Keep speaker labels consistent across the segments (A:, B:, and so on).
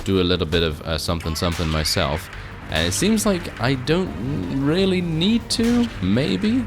A: do a little bit of something myself. And it seems like I don't really need to, maybe?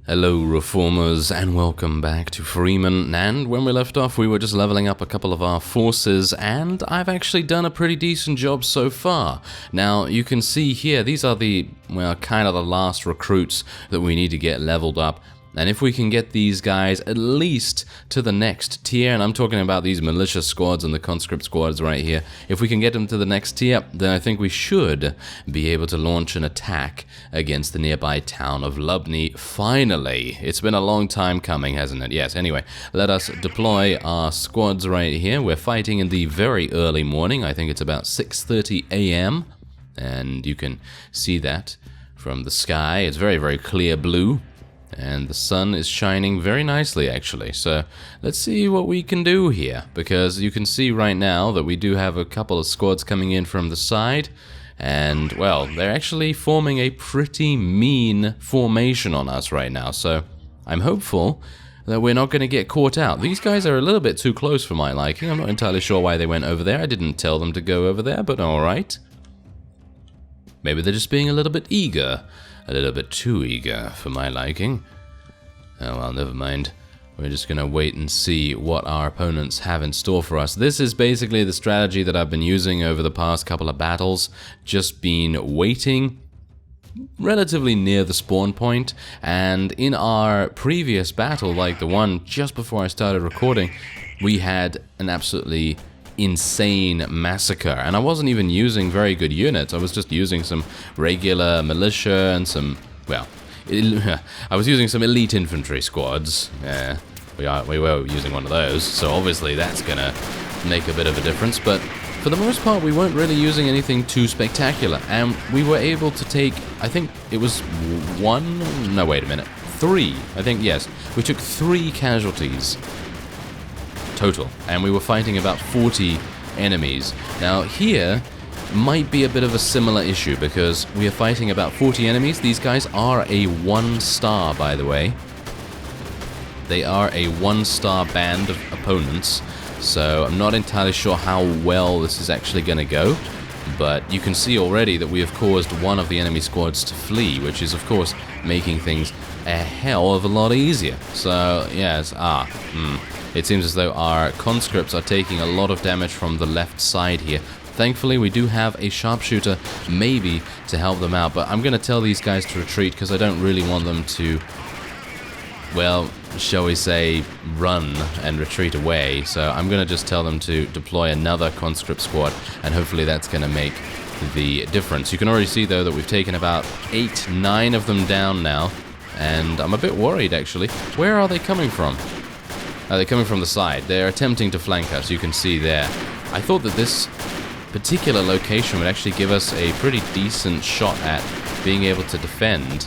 A: Hello Reformers, and welcome back to Freeman. And when we left off, we were just leveling up a couple of our forces, and I've actually done a pretty decent job so far. Now, you can see here, these are the, well, kind of the last recruits that we need to get leveled up. And if we can get these guys at least to the next tier, and I'm talking about these militia squads and the conscript squads right here, if we can get them to the next tier, then I think we should be able to launch an attack against the nearby town of Lubni. Finally! It's been a long time coming, hasn't it? Yes, anyway, let us deploy our squads right here. We're fighting in the very early morning. I think it's about 6:30 a.m. And you can see that from the sky. It's very, very clear blue. And the sun is shining very nicely, actually. So let's see what we can do here, because you can see right now that we do have a couple of squads coming in from the side. And, well, they're actually forming a pretty mean formation on us right now. So I'm hopeful that we're not going to get caught out. These guys are a little bit too close for my liking. I'm not entirely sure why they went over there. I didn't tell them to go over there, but alright. Maybe they're just being a little bit eager. A little bit too eager for my liking. Oh well, never mind. We're just gonna wait and see what our opponents have in store for us. This is basically the strategy that I've been using over the past couple of battles. Just been waiting relatively near the spawn point, and in our previous battle, like the one just before I started recording, we had an absolutely insane massacre, and I wasn't even using very good units. I was just using some regular militia and some, well, I was using some elite infantry squads. Yeah, we were using one of those, so obviously that's gonna make a bit of a difference, but for the most part we weren't really using anything too spectacular, and we were able to take, I think it was three, I think, yes, we took 3 casualties total, and we were fighting about 40 enemies. Now here might be a bit of a similar issue, because we are fighting about 40 enemies. These guys are a 1-star, by the way. They are a 1-star band of opponents, so I'm not entirely sure how well this is actually going to go, but you can see already that we have caused one of the enemy squads to flee, which is of course making things a hell of a lot easier. So yes, it seems as though our conscripts are taking a lot of damage from the left side here. Thankfully, we do have a sharpshooter, maybe, to help them out, but I'm going to tell these guys to retreat because I don't really want them to, well, shall we say, run and retreat away. So I'm going to just tell them to deploy another conscript squad, and hopefully that's going to make the difference. You can already see, though, that we've taken about 8-9 of them down now, and I'm a bit worried, actually. Where are they coming from? They're coming from the side. They're attempting to flank us, you can see there. I thought that this particular location would actually give us a pretty decent shot at being able to defend.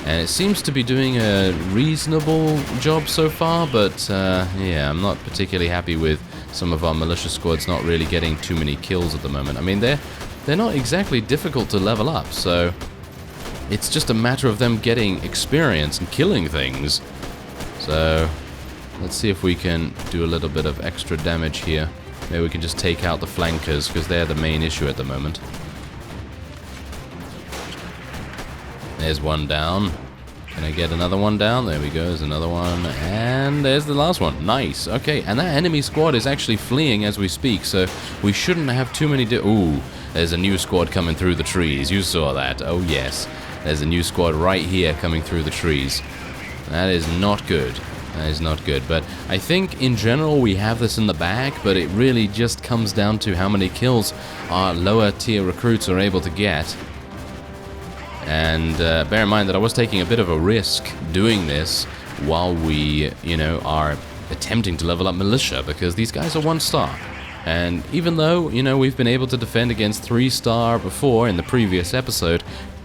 A: And it seems to be doing a reasonable job so far, but yeah, I'm not particularly happy with some of our militia squads not really getting too many kills at the moment. I mean, they're not exactly difficult to level up, so it's just a matter of them getting experience and killing things. So let's see if we can do a little bit of extra damage here. Maybe we can just take out the flankers, because they're the main issue at the moment. There's one down. Can I get another one down? There we go, there's another one. And there's the last one. Nice. Okay, and that enemy squad is actually fleeing as we speak, so we shouldn't have too many... Ooh, there's a new squad coming through the trees. You saw that. Oh, yes. There's a new squad right here coming through the trees. That is not good. That is not good, but I think in general we have this in the bag, but it really just comes down to how many kills our lower tier recruits are able to get. And bear in mind that I was taking a bit of a risk doing this while we, are attempting to level up militia, because these guys are 1-star. And even though, we've been able to defend against 3-star before in the previous episode,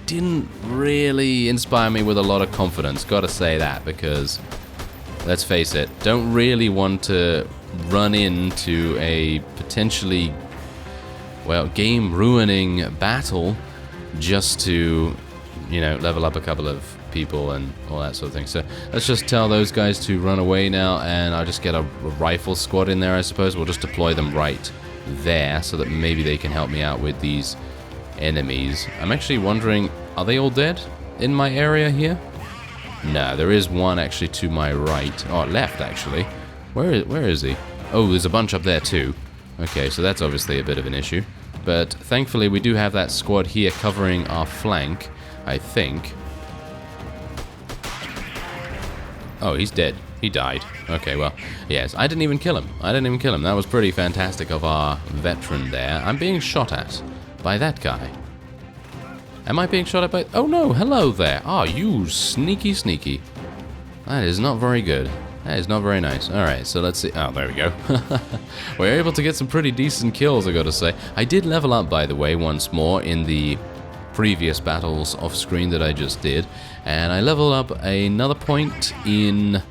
A: didn't really inspire me with a lot of confidence, gotta say that, because... let's face it, don't really want to run into a potentially, well, game-ruining battle just to, level up a couple of people and all that sort of thing. So let's just tell those guys to run away now, and I'll just get a rifle squad in there, I suppose. We'll just deploy them right there so that maybe they can help me out with these enemies. I'm actually wondering, are they all dead in my area here? No, there is one actually to my right. Oh, left actually. Where is he? Oh, there's a bunch up there too. Okay, so that's obviously a bit of an issue. But thankfully we do have that squad here covering our flank, I think. Oh, he's dead. He died. Okay, well, yes, I didn't even kill him. That was pretty fantastic of our veteran there. I'm being shot at by that guy. Am I being shot at by... Oh no, hello there. Oh, you sneaky. That is not very good. That is not very nice. Alright, so let's see. Oh, there we go. We're able to get some pretty decent kills, I gotta say. I did level up, by the way, once more in the previous battles off screen that I just did. And I leveled up another point in...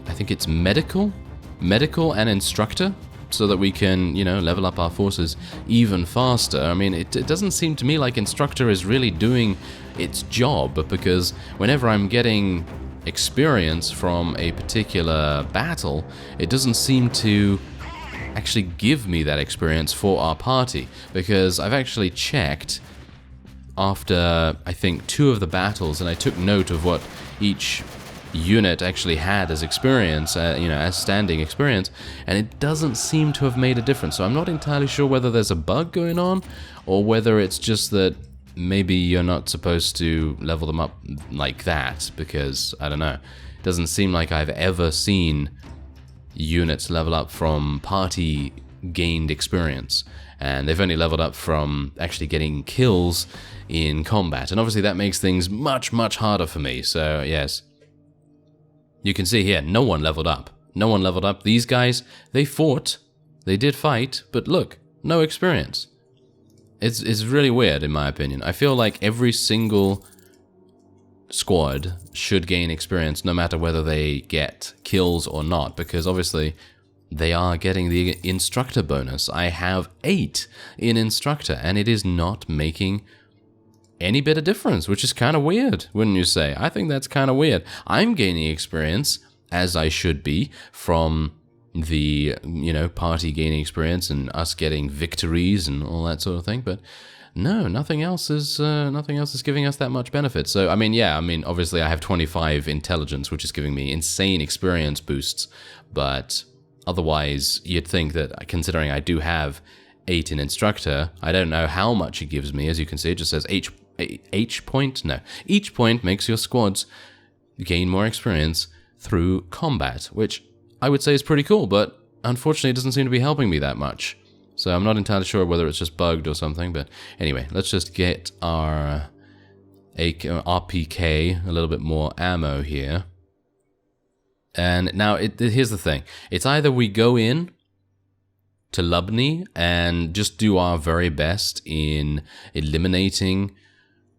A: I think it's medical and instructor, so that we can, you know, level up our forces even faster. I mean, it doesn't seem to me like instructor is really doing its job, because whenever I'm getting experience from a particular battle, it doesn't seem to actually give me that experience for our party, because I've actually checked after, I think, 2 of the battles, and I took note of what each unit actually had as experience, you know, as standing experience, and it doesn't seem to have made a difference. So I'm not entirely sure whether there's a bug going on, or whether it's just that maybe you're not supposed to level them up like that, because, I don't know, it doesn't seem like I've ever seen units level up from party gained experience, and they've only leveled up from actually getting kills in combat, and obviously that makes things much harder for me. So yes, you can see here, no one leveled up. These guys, they fought, they did fight, but look, no experience. It's really weird in my opinion. I feel like every single squad should gain experience no matter whether they get kills or not, because obviously they are getting the instructor bonus. I have 8 in instructor, and it is not making any bit of difference, which is kind of weird, wouldn't you say? I think that's kind of weird. I'm gaining experience, as I should be, from the, you know, party gaining experience and us getting victories and all that sort of thing, but no, nothing else is giving us that much benefit. So I mean, yeah, I mean, obviously I have 25 intelligence, which is giving me insane experience boosts, but otherwise you'd think that, considering I do have 8 in instructor, I don't know how much it gives me. As you can see, it just says each point makes your squads gain more experience through combat, which I would say is pretty cool, but unfortunately it doesn't seem to be helping me that much. So I'm not entirely sure whether it's just bugged or something, but anyway, let's just get our RPK, a little bit more ammo here. And now, here's the thing. It's either we go in to Lubni and just do our very best in eliminating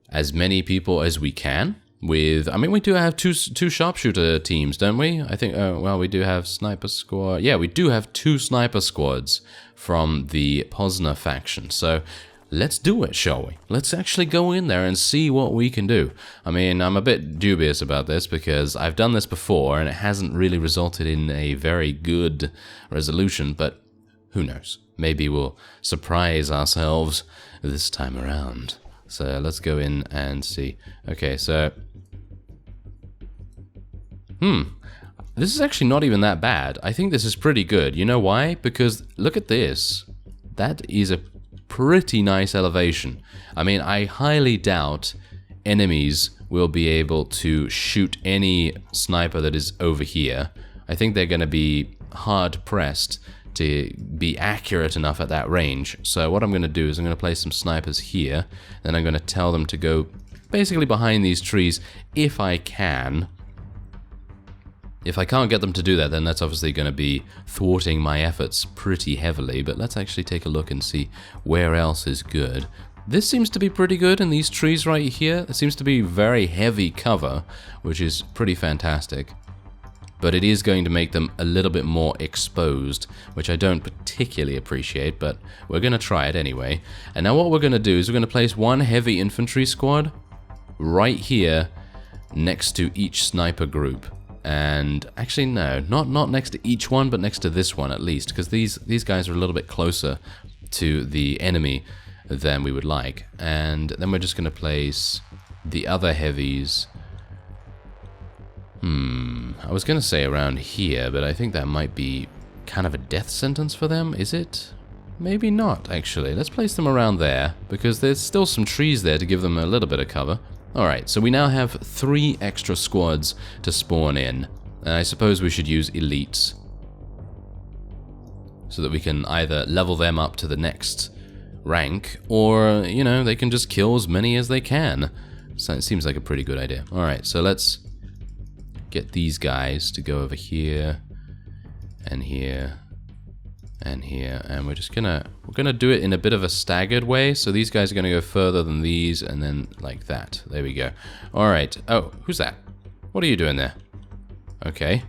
A: as many people as we can with... I mean, we do have two sharpshooter teams, don't we? I think, well, we do have sniper squad. Yeah, we do have 2 sniper squads from the Pozner faction. So let's do it, shall we? Let's actually go in there and see what we can do. I mean, I'm a bit dubious about this because I've done this before and it hasn't really resulted in a very good resolution, but who knows? Maybe we'll surprise ourselves this time around. So let's go in and see. Okay, so... This is actually not even that bad. I think this is pretty good. You know why? Because look at this. That is a pretty nice elevation. I mean, I highly doubt enemies will be able to shoot any sniper that is over here. I think they're going to be hard pressed to be accurate enough at that range. So what I'm going to do is I'm going to place some snipers here, then I'm going to tell them to go basically behind these trees if I can. If I can't get them to do that, then that's obviously going to be thwarting my efforts pretty heavily, but let's actually take a look and see where else is good. This seems to be pretty good in these trees right here. It seems to be very heavy cover, which is pretty fantastic. But it is going to make them a little bit more exposed, which I don't particularly appreciate, but we're going to try it anyway. And now what we're going to do is we're going to place 1 heavy infantry squad right here next to each sniper group. And actually, no, not next to each one, but next to this one at least, because these guys are a little bit closer to the enemy than we would like. And then we're just going to place the other heavies. I was going to say around here, but I think that might be kind of a death sentence for them, is it? Maybe not, actually. Let's place them around there, because there's still some trees there to give them a little bit of cover. Alright, so we now have 3 extra squads to spawn in. And I suppose we should use elites, so that we can either level them up to the next rank, or, you know, they can just kill as many as they can. So it seems like a pretty good idea. Alright, so let's get these guys to go over here, and here, and here, and we're gonna do it in a bit of a staggered way. So these guys are gonna go further than these, and then like that. There we go. All right. Oh, who's that? What are you doing there? Okay.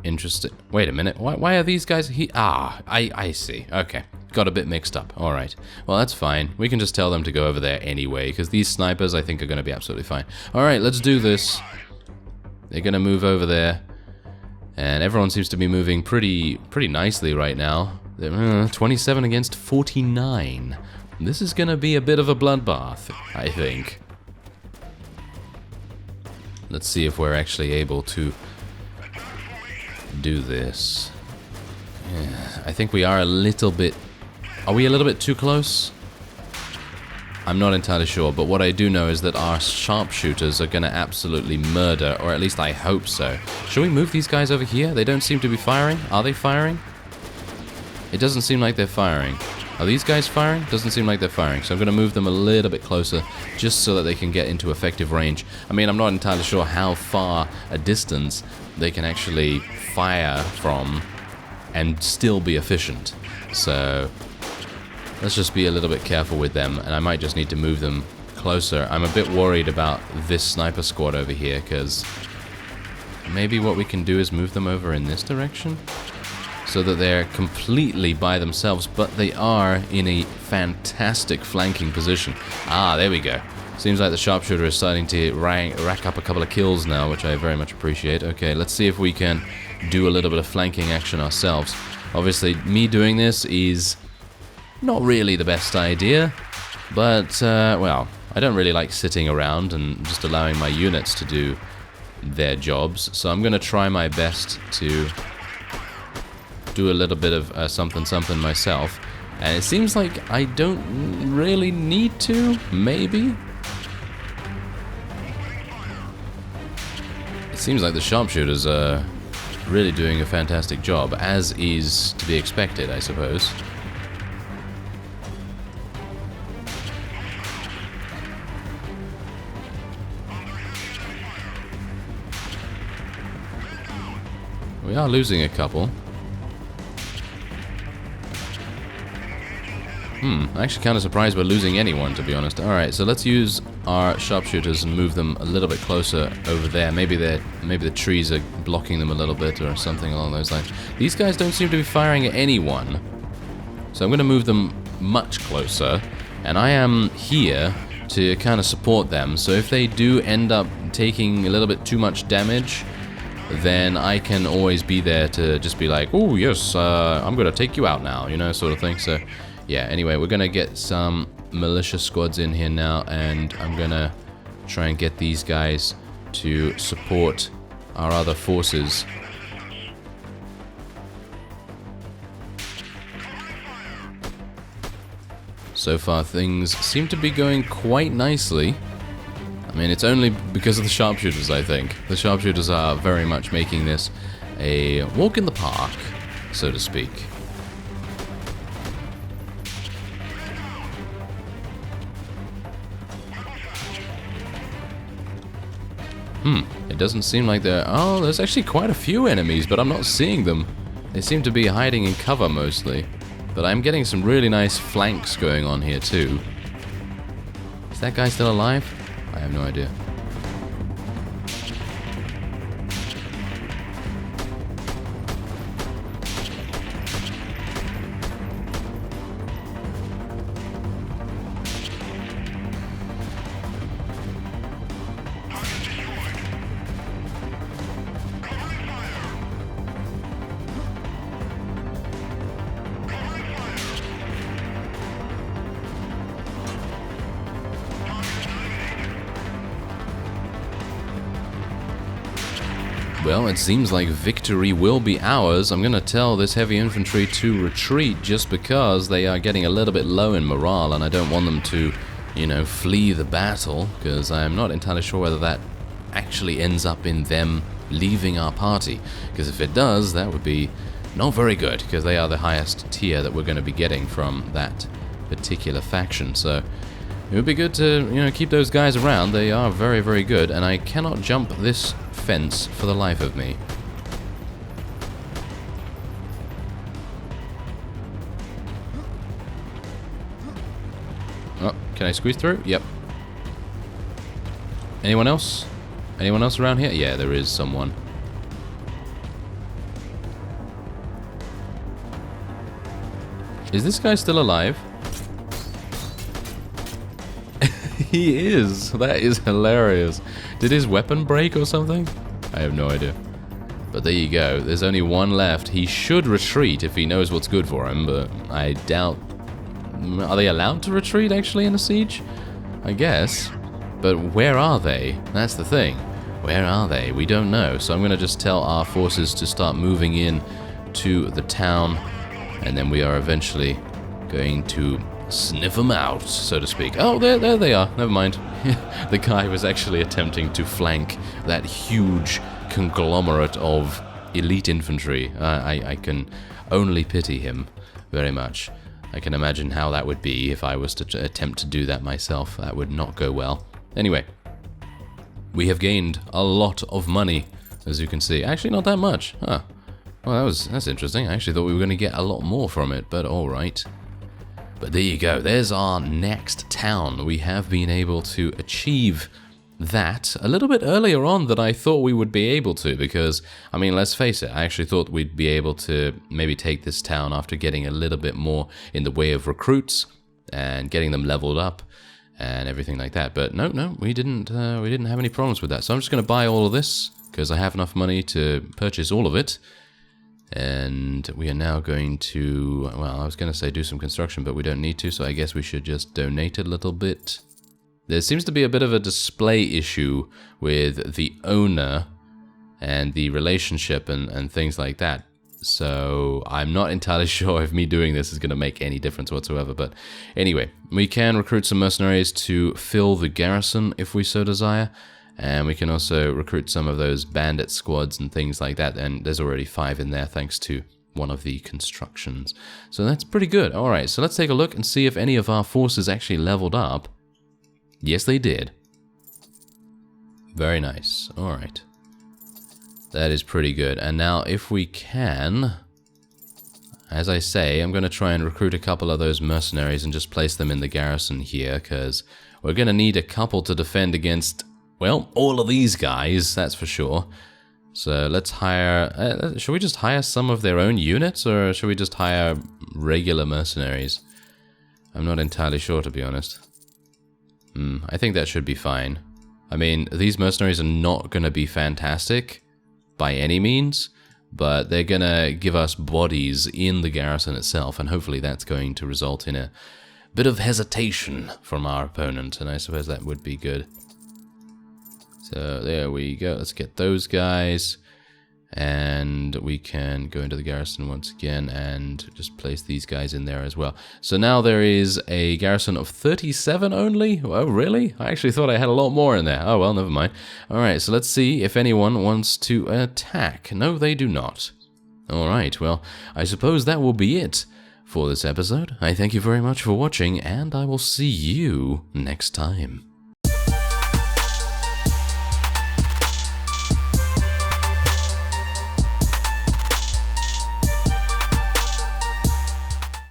A: Interesting. Wait a minute. Why are these guys I see. Okay. Got a bit mixed up. All right. Well, that's fine. We can just tell them to go over there anyway, because these snipers, I think, are going to be absolutely fine. All right, let's do this. They're going to move over there. And everyone seems to be moving pretty nicely right now. 27 against 49. This is going to be a bit of a bloodbath, I think. Let's see if we're actually able to do this. Yeah, I think we are a little bit... Are we a little bit too close? I'm not entirely sure, but what I do know is that our sharpshooters are going to absolutely murder, or at least I hope so. Should we move these guys over here? They don't seem to be firing. Are they firing? It doesn't seem like they're firing. Are these guys firing? Doesn't seem like they're firing, so I'm going to move them a little bit closer, just so that they can get into effective range. I mean, I'm not entirely sure how far a distance they can actually fire from and still be efficient. So let's just be a little bit careful with them, and I might just need to move them closer. I'm a bit worried about this sniper squad over here, because maybe what we can do is move them over in this direction, so that they're completely by themselves, but they are in a fantastic flanking position. Ah, there we go. Seems like the sharpshooter is starting to rack up a couple of kills now, which I very much appreciate. Okay, let's see if we can do a little bit of flanking action ourselves. Obviously, me doing this is not really the best idea, but, well, I don't really like sitting around and just allowing my units to do their jobs, so I'm going to try my best to do a little bit of something myself, and it seems like I don't really need to, maybe? It seems like the sharpshooters are really doing a fantastic job, as is to be expected, I suppose. We are losing a couple. I'm actually kind of surprised we're losing anyone, to be honest. Alright, so let's use our sharpshooters and move them a little bit closer over there. Maybe the trees are blocking them a little bit or something along those lines. These guys don't seem to be firing at anyone, so I'm going to move them much closer, and I am here to kind of support them. So if they do end up taking a little bit too much damage, then I can always be there to just be like, oh yes, I'm going to take you out now, you know, sort of thing. So yeah, anyway, we're going to get some militia squads in here now, and I'm going to try and get these guys to support our other forces. So far, things seem to be going quite nicely. I mean, it's only because of the sharpshooters, I think. The sharpshooters are very much making this a walk in the park, so to speak. It doesn't seem like there... Oh, there's actually quite a few enemies, but I'm not seeing them. They seem to be hiding in cover mostly. But I'm getting some really nice flanks going on here too. Is that guy still alive? I have no idea. Well, it seems like victory will be ours. I'm going to tell this heavy infantry to retreat just because they are getting a little bit low in morale, and I don't want them to, you know, flee the battle, because I'm not entirely sure whether that actually ends up in them leaving our party. Because if it does, that would be not very good, because they are the highest tier that we're going to be getting from that particular faction. So it would be good to, you know, keep those guys around. They are very, very good, and I cannot jump this fence for the life of me. Oh, can I squeeze through? Yep. Anyone else? Anyone else around here? Yeah, there is someone. Is this guy still alive? He is! That is hilarious. Did his weapon break or something? I have no idea. But there you go. There's only one left. He should retreat if he knows what's good for him, but I doubt... Are they allowed to retreat, actually, in a siege? I guess. But where are they? That's the thing. Where are they? We don't know. So I'm going to just tell our forces to start moving in to the town, and then we are eventually going to sniff them out, so to speak. Oh, there they are. Never mind. The guy was actually attempting to flank that huge conglomerate of elite infantry. I can only pity him very much. I can imagine how that would be if I was to attempt to do that myself. That would not go well. Anyway, we have gained a lot of money, as you can see. Actually, not that much. Huh. Well, that's interesting. I actually thought we were going to get a lot more from it, but alright. But there you go. There's our next town. We have been able to achieve that a little bit earlier on than I thought we would be able to, because, I mean, let's face it, I actually thought we'd be able to maybe take this town after getting a little bit more in the way of recruits and getting them leveled up and everything like that. But no, we didn't have any problems with that. So I'm just going to buy all of this because I have enough money to purchase all of it. And we are now going to, well, I was going to say do some construction, but we don't need to, so I guess we should just donate a little bit. There seems to be a bit of a display issue with the owner and the relationship and things like that. So I'm not entirely sure if me doing this is going to make any difference whatsoever. But anyway, we can recruit some mercenaries to fill the garrison if we so desire. And we can also recruit some of those bandit squads and things like that. And there's already 5 in there thanks to one of the constructions. So that's pretty good. Alright, so let's take a look and see if any of our forces actually leveled up. Yes, they did. Very nice. Alright. That is pretty good. And now if we can, as I say, I'm going to try and recruit a couple of those mercenaries and just place them in the garrison here, because we're going to need a couple to defend against, well, all of these guys, that's for sure. So let's hire... should we just hire some of their own units, or should we just hire regular mercenaries? I'm not entirely sure, to be honest. I think that should be fine. I mean, these mercenaries are not going to be fantastic by any means, but they're going to give us bodies in the garrison itself, and hopefully that's going to result in a bit of hesitation from our opponent, and I suppose that would be good. So there we go. Let's get those guys, and we can go into the garrison once again and just place these guys in there as well. So now there is a garrison of 37 only. Oh, really? I actually thought I had a lot more in there. Oh, well, never mind. All right, so let's see if anyone wants to attack. No, they do not. All right, well, I suppose that will be it for this episode. I thank you very much for watching, and I will see you next time.